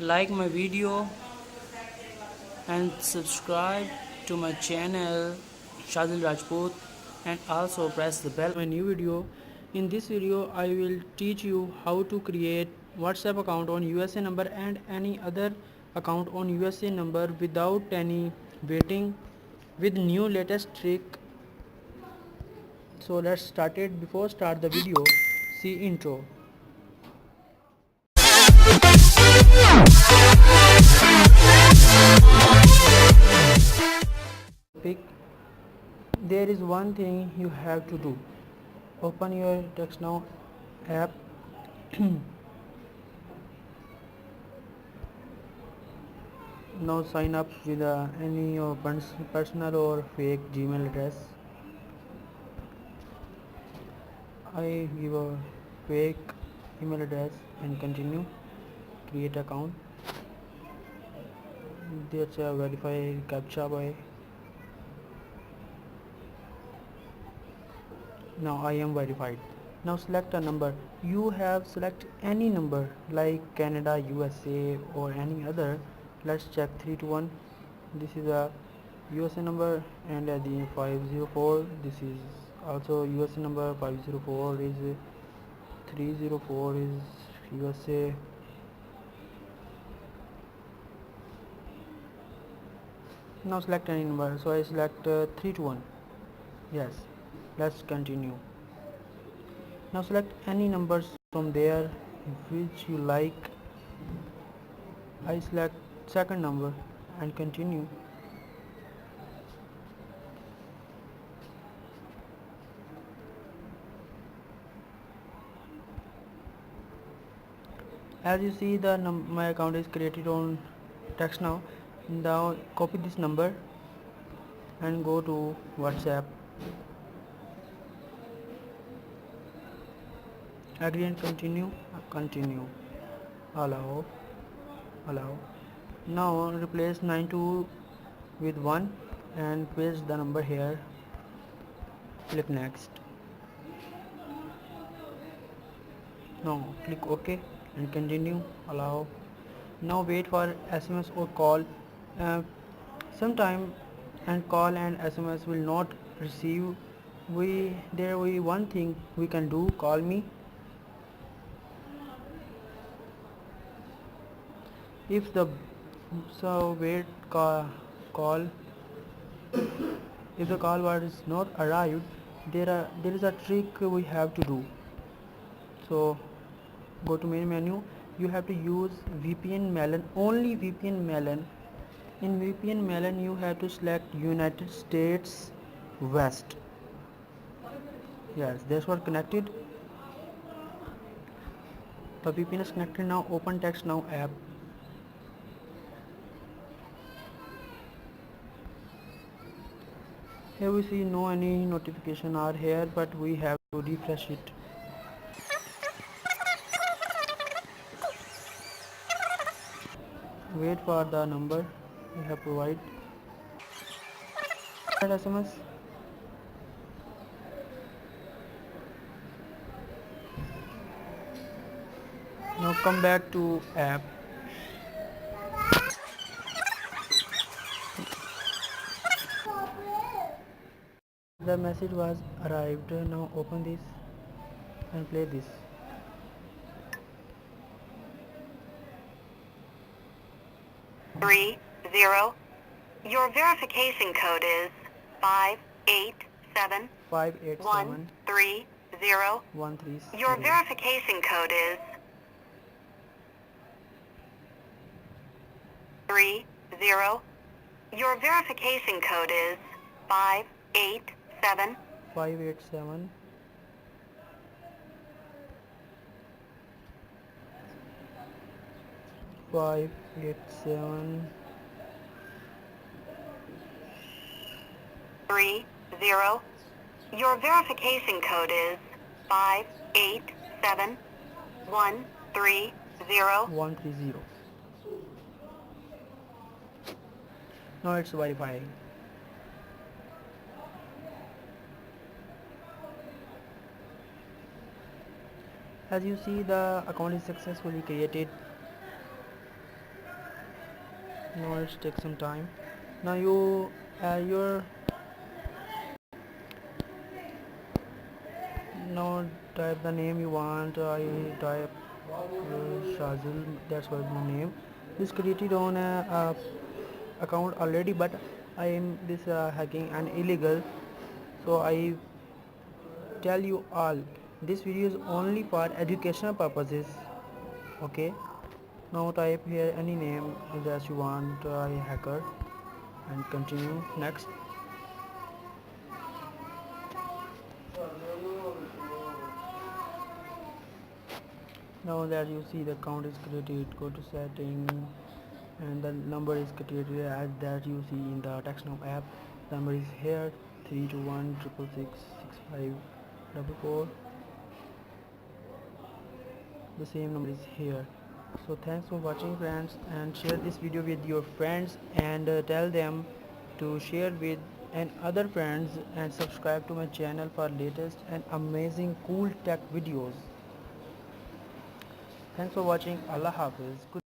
like my video and subscribe to my channel Shadil Rajput, and also press the bell for my new video. In this video I will teach you how to create WhatsApp account on USA number and any other account on USA number without any waiting, with new latest trick. So let's start it. Before start the video, see intro. Pick. There is one thing you have to do. Open your Now app. Now sign up with any your personal or fake Gmail address. I give a fake email address and continue. Create account. That's a verify captcha by. Now I am verified. Now select a number. You have select any number like Canada, USA or any other. Let's check 321. This is a USA number, and the 504. This is also USA number. 504 is 304 is USA. Now select any number. So I select 321. Yes. Let's continue. Now select any numbers from there which you like. I select second number and continue. As you see, my account is created on text now. Now copy this number and go to WhatsApp. Agree and continue. Continue. Allow. Now replace 92 with 1 and paste the number here. Click next. Now click OK and continue. Allow. Now wait for SMS or call. Sometime and call and SMS will not receive. There will one thing we can do. Call me. If the wait call if the call word is not arrived, there is a trick we have to do. So go to main menu. You have to use VPN Melon, only VPN Melon. In VPN Melon you have to select United States West. Yes, that's what connected. The VPN is connected. Now open text Now app. Here we see no any notification are here, but we have to refresh it. Wait for the number we have provided. SMS. Now come back to app. The message was arrived. Now open this and play this. Three zero. Your verification code is 587 587 130. 130. Your verification code is 30. Your verification code is 587 587 587 30. Your verification code is 587 130. 130. Now it's verifying. As you see, the account is successfully created. Now it takes some time. Now you your now type the name you want. I type Shazil, that's was my name. This created on a account already, but I am this hacking and illegal, so I tell you all this video is only for educational purposes. Okay, now type here any name that you want. I hacker and continue next. Now that you see the account is created, go to setting and the number is created as that you see in the text now app. The number is here 321 666 6544. The same number is here. So thanks for watching friends, and share this video with your friends and tell them to share with and other friends, and subscribe to my channel for latest and amazing cool tech videos. Thanks for watching. Allah Hafiz.